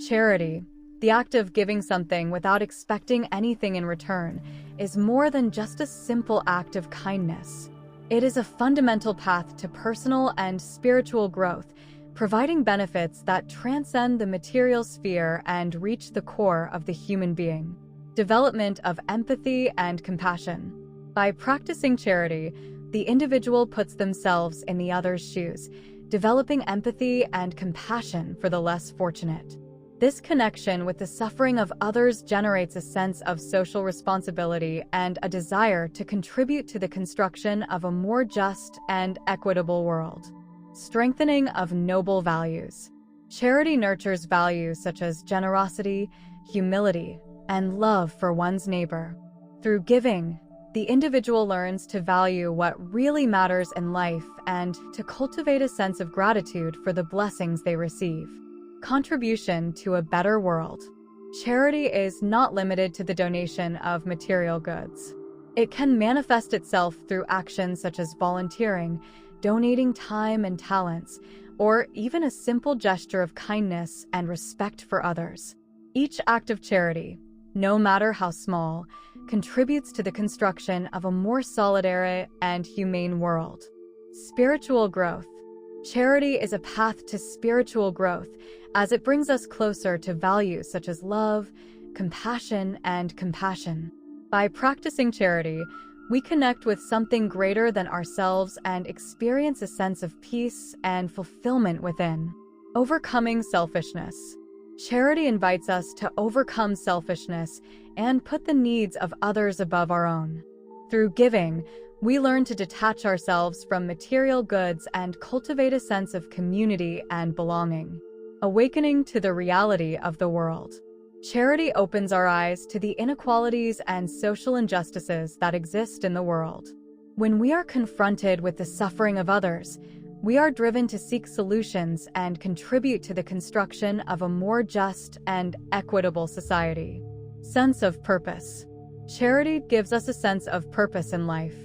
Charity, the act of giving something without expecting anything in return, is more than just a simple act of kindness. It is a fundamental path to personal and spiritual growth, providing benefits that transcend the material sphere and reach the core of the human being. Development of empathy and compassion. By practicing charity, the individual puts themselves in the other's shoes, developing empathy and compassion for the less fortunate. This connection with the suffering of others generates a sense of social responsibility and a desire to contribute to the construction of a more just and equitable world. Strengthening of noble values. Charity nurtures values such as generosity, humility, and love for one's neighbor. Through giving, the individual learns to value what really matters in life and to cultivate a sense of gratitude for the blessings they receive. Contribution to a better world. Charity is not limited to the donation of material goods. It can manifest itself through actions such as volunteering, donating time and talents, or even a simple gesture of kindness and respect for others. Each act of charity, no matter how small, contributes to the construction of a more solidary and humane world. Spiritual growth. Charity is a path to spiritual growth as it brings us closer to values such as love, compassion, and compassion. By practicing charity, we connect with something greater than ourselves and experience a sense of peace and fulfillment within. Overcoming selfishness. Charity invites us to overcome selfishness and put the needs of others above our own. Through giving, we learn to detach ourselves from material goods and cultivate a sense of community and belonging. Awakening to the reality of the world. Charity opens our eyes to the inequalities and social injustices that exist in the world. When we are confronted with the suffering of others, we are driven to seek solutions and contribute to the construction of a more just and equitable society. Sense of purpose. Charity gives us a sense of purpose in life.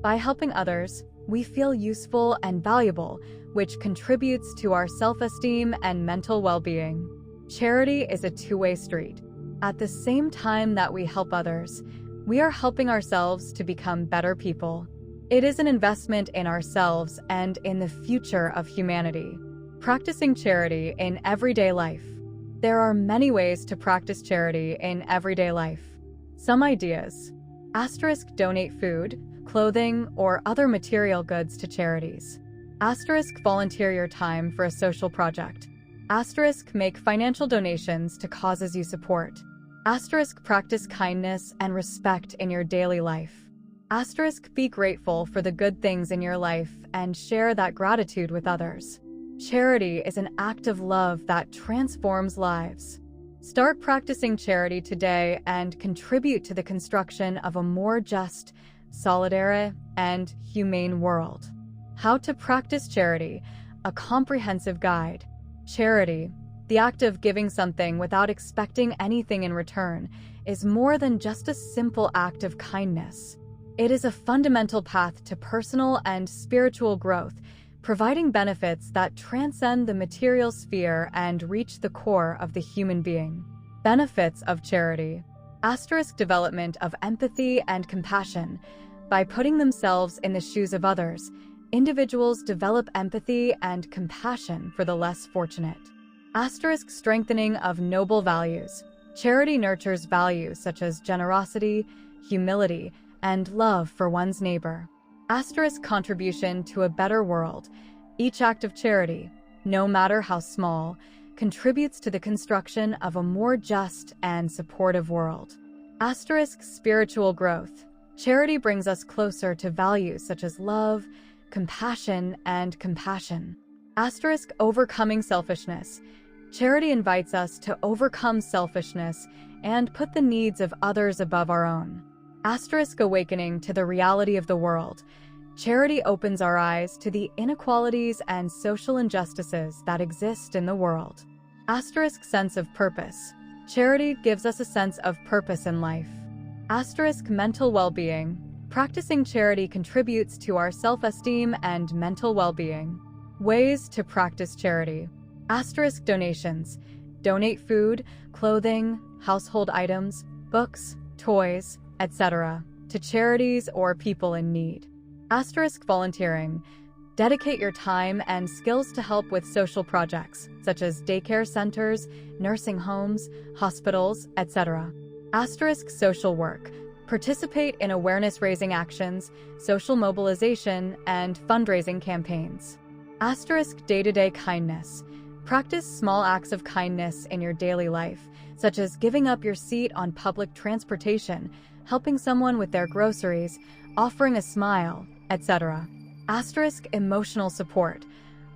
By helping others, we feel useful and valuable, which contributes to our self-esteem and mental well-being. Charity is a two-way street. At the same time that we help others, we are helping ourselves to become better people. It is an investment in ourselves and in the future of humanity. Practicing charity in everyday life. There are many ways to practice charity in everyday life. Some ideas. * donate food, clothing, or other material goods to charities. * volunteer your time for a social project. * make financial donations to causes you support. * practice kindness and respect in your daily life. * be grateful for the good things in your life and share that gratitude with others. Charity is an act of love that transforms lives. Start practicing charity today and contribute to the construction of a more just, solidary, and humane world. How to practice charity, a comprehensive guide. Charity, the act of giving something without expecting anything in return, is more than just a simple act of kindness. It is a fundamental path to personal and spiritual growth, providing benefits that transcend the material sphere and reach the core of the human being. Benefits of charity. * development of empathy and compassion. By putting themselves in the shoes of others, individuals develop empathy and compassion for the less fortunate. * strengthening of noble values. Charity nurtures values such as generosity, humility, and love for one's neighbor. * contribution to a better world. Each act of charity, no matter how small, contributes to the construction of a more just and supportive world. * spiritual growth. Charity brings us closer to values such as love, compassion, and compassion. * overcoming selfishness. Charity invites us to overcome selfishness and put the needs of others above our own. * awakening to the reality of the world. Charity opens our eyes to the inequalities and social injustices that exist in the world. * sense of purpose. Charity gives us a sense of purpose in life. * mental well-being. Practicing charity contributes to our self-esteem and mental well-being. Ways to practice charity. * donations. Donate food, clothing, household items, books, toys, etc. to charities or people in need. Asterisk volunteering. Dedicate your time and skills to help with social projects, such as daycare centers, nursing homes, hospitals, etc. Asterisk social work. Participate in awareness-raising actions, social mobilization, and fundraising campaigns. Asterisk day-to-day kindness. Practice small acts of kindness in your daily life, such as giving up your seat on public transportation, helping someone with their groceries, offering a smile, etc. Asterisk emotional support.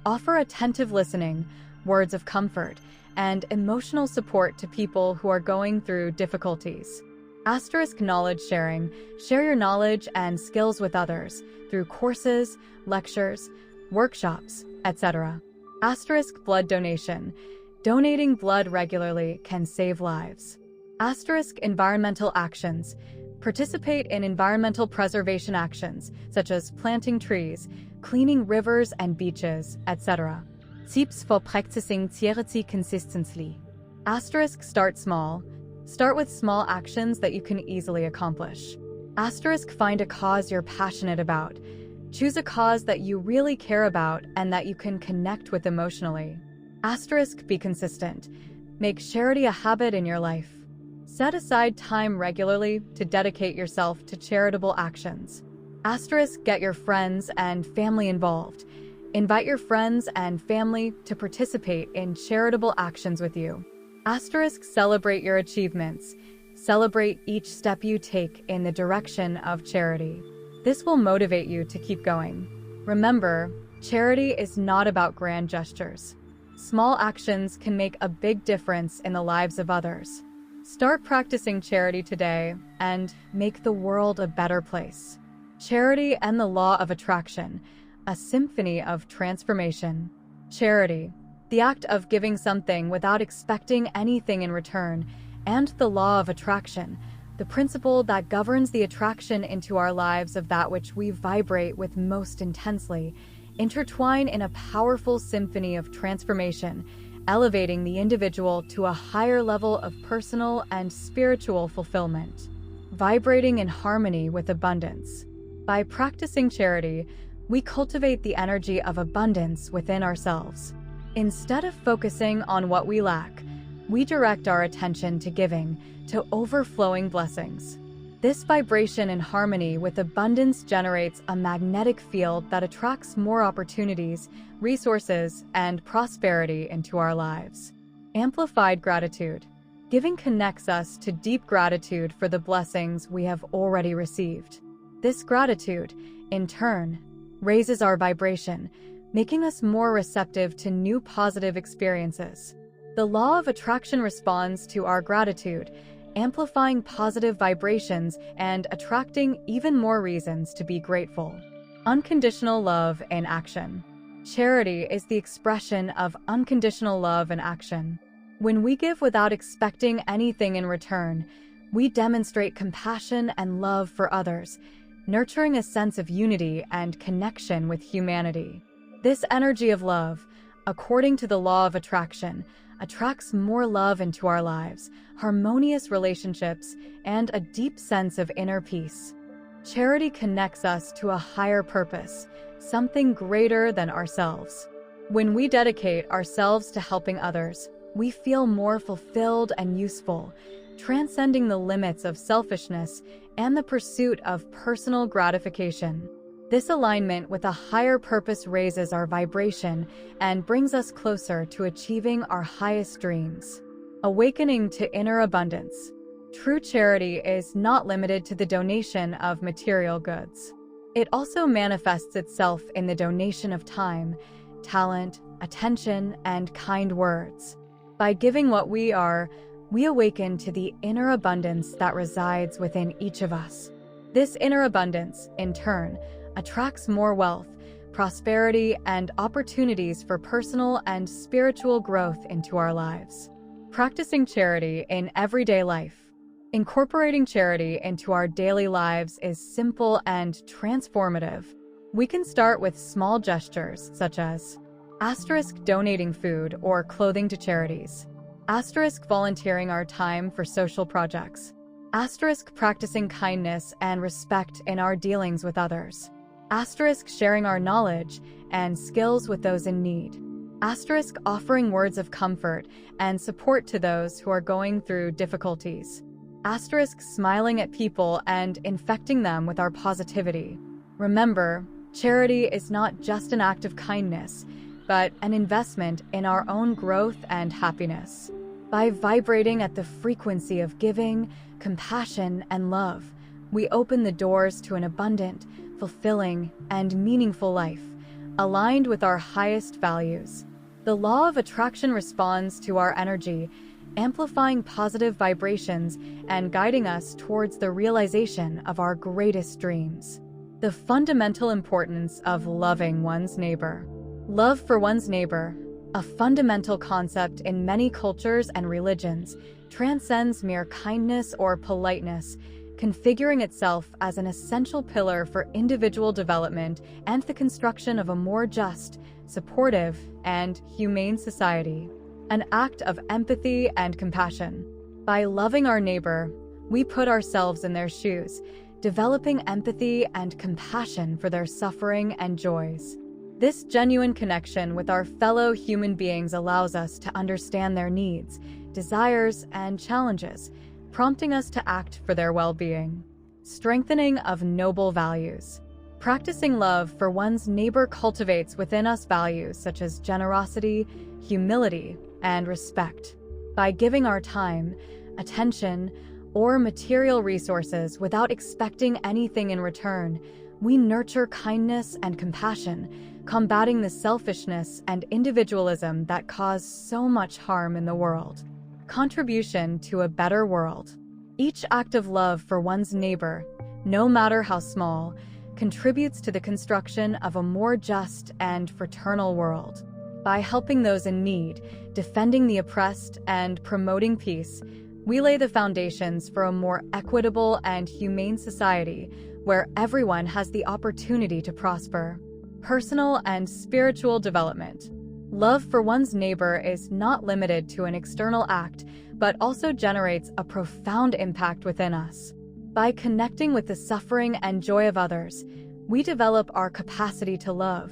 Offer attentive listening, words of comfort, and emotional support to people who are going through difficulties. Asterisk knowledge sharing. Share your knowledge and skills with others through courses, lectures, workshops, etc. Asterisk blood donation. Donating blood regularly can save lives. Asterisk environmental actions. Participate in environmental preservation actions, such as planting trees, cleaning rivers and beaches, etc. Tips for practicing charity consistently. Asterisk start small. Start with small actions that you can easily accomplish. Asterisk find a cause you're passionate about. Choose a cause that you really care about and that you can connect with emotionally. Asterisk be consistent. Make charity a habit in your life. Set aside time regularly to dedicate yourself to charitable actions. Asterisk get your friends and family involved. Invite your friends and family to participate in charitable actions with you. Asterisk celebrate your achievements. Celebrate each step you take in the direction of charity. This will motivate you to keep going. Remember, charity is not about grand gestures. Small actions can make a big difference in the lives of others. Start practicing charity today and make the world a better place. Charity and the law of attraction, a symphony of transformation. Charity, the act of giving something without expecting anything in return, and the law of attraction, the principle that governs the attraction into our lives of that which we vibrate with most intensely, intertwine in a powerful symphony of transformation, elevating the individual to a higher level of personal and spiritual fulfillment, vibrating in harmony with abundance. By practicing charity, we cultivate the energy of abundance within ourselves. Instead of focusing on what we lack, we direct our attention to giving, to overflowing blessings. This vibration in harmony with abundance generates a magnetic field that attracts more opportunities, resources, and prosperity into our lives. Amplified gratitude. Giving connects us to deep gratitude for the blessings we have already received. This gratitude, in turn, raises our vibration, making us more receptive to new positive experiences. The law of attraction responds to our gratitude, amplifying positive vibrations and attracting even more reasons to be grateful. Unconditional love in action. Charity is the expression of unconditional love in action. When we give without expecting anything in return, we demonstrate compassion and love for others, nurturing a sense of unity and connection with humanity. This energy of love, according to the law of attraction, attracts more love into our lives, harmonious relationships, and a deep sense of inner peace. Charity connects us to a higher purpose, something greater than ourselves. When we dedicate ourselves to helping others, we feel more fulfilled and useful, transcending the limits of selfishness and the pursuit of personal gratification. This alignment with a higher purpose raises our vibration and brings us closer to achieving our highest dreams. Awakening to inner abundance. True charity is not limited to the donation of material goods. It also manifests itself in the donation of time, talent, attention, and kind words. By giving what we are, we awaken to the inner abundance that resides within each of us. This inner abundance, in turn, attracts more wealth, prosperity, and opportunities for personal and spiritual growth into our lives. Practicing charity in everyday life. Incorporating charity into our daily lives is simple and transformative. We can start with small gestures such as * donating food or clothing to charities, * Volunteering our time for social projects. Practicing kindness and respect in our dealings with others. Sharing our knowledge and skills with those in need. Offering words of comfort and support to those who are going through difficulties. Smiling at people and infecting them with our positivity. Remember, charity is not just an act of kindness, but an investment in our own growth and happiness. By vibrating at the frequency of giving, compassion, and love, we open the doors to an abundant, fulfilling, and meaningful life, aligned with our highest values. The law of attraction responds to our energy, amplifying positive vibrations and guiding us towards the realization of our greatest dreams. The fundamental importance of loving one's neighbor. Love for one's neighbor, a fundamental concept in many cultures and religions, transcends mere kindness or politeness, configuring itself as an essential pillar for individual development and the construction of a more just, supportive, and humane society. An act of empathy and compassion. By loving our neighbor, we put ourselves in their shoes, developing empathy and compassion for their suffering and joys. This genuine connection with our fellow human beings allows us to understand their needs, desires, and challenges, prompting us to act for their well-being. Strengthening of noble values. Practicing love for one's neighbor cultivates within us values such as generosity, humility, and respect. By giving our time, attention, or material resources without expecting anything in return, we nurture kindness and compassion, combating the selfishness and individualism that cause so much harm in the world. Contribution to a better world. Each act of love for one's neighbor, no matter how small, contributes to the construction of a more just and fraternal world. By helping those in need, defending the oppressed, and promoting peace, we lay the foundations for a more equitable and humane society where everyone has the opportunity to prosper. Personal and spiritual development. Love for one's neighbor is not limited to an external act, but also generates a profound impact within us. By connecting with the suffering and joy of others, we develop our capacity to love,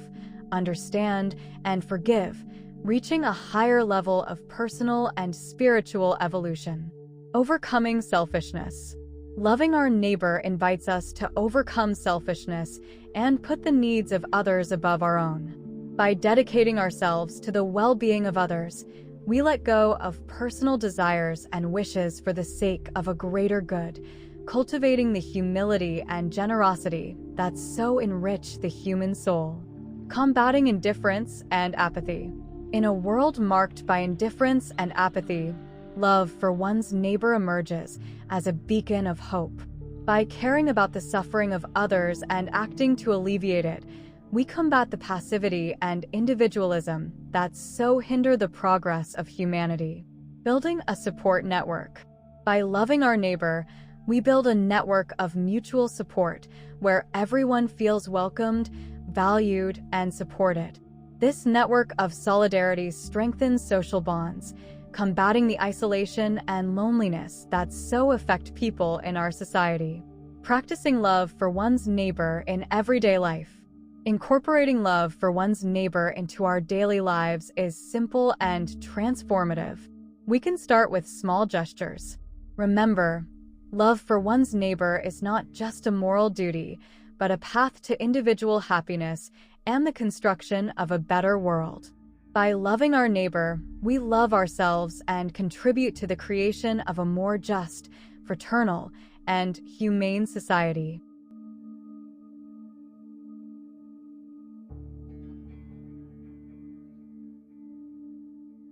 understand, and forgive, reaching a higher level of personal and spiritual evolution. Overcoming selfishness. Loving our neighbor invites us to overcome selfishness and put the needs of others above our own. By dedicating ourselves to the well-being of others, we let go of personal desires and wishes for the sake of a greater good, cultivating the humility and generosity that so enrich the human soul. Combating indifference and apathy. In a world marked by indifference and apathy, love for one's neighbor emerges as a beacon of hope. By caring about the suffering of others and acting to alleviate it, we combat the passivity and individualism that so hinder the progress of humanity. Building a support network. By loving our neighbor, we build a network of mutual support where everyone feels welcomed, valued, and supported. This network of solidarity strengthens social bonds, combating the isolation and loneliness that so affect people in our society. Practicing love for one's neighbor in everyday life. Incorporating love for one's neighbor into our daily lives is simple and transformative. We can start with small gestures. Remember, love for one's neighbor is not just a moral duty, but a path to individual happiness and the construction of a better world. By loving our neighbor, we love ourselves and contribute to the creation of a more just, fraternal, and humane society.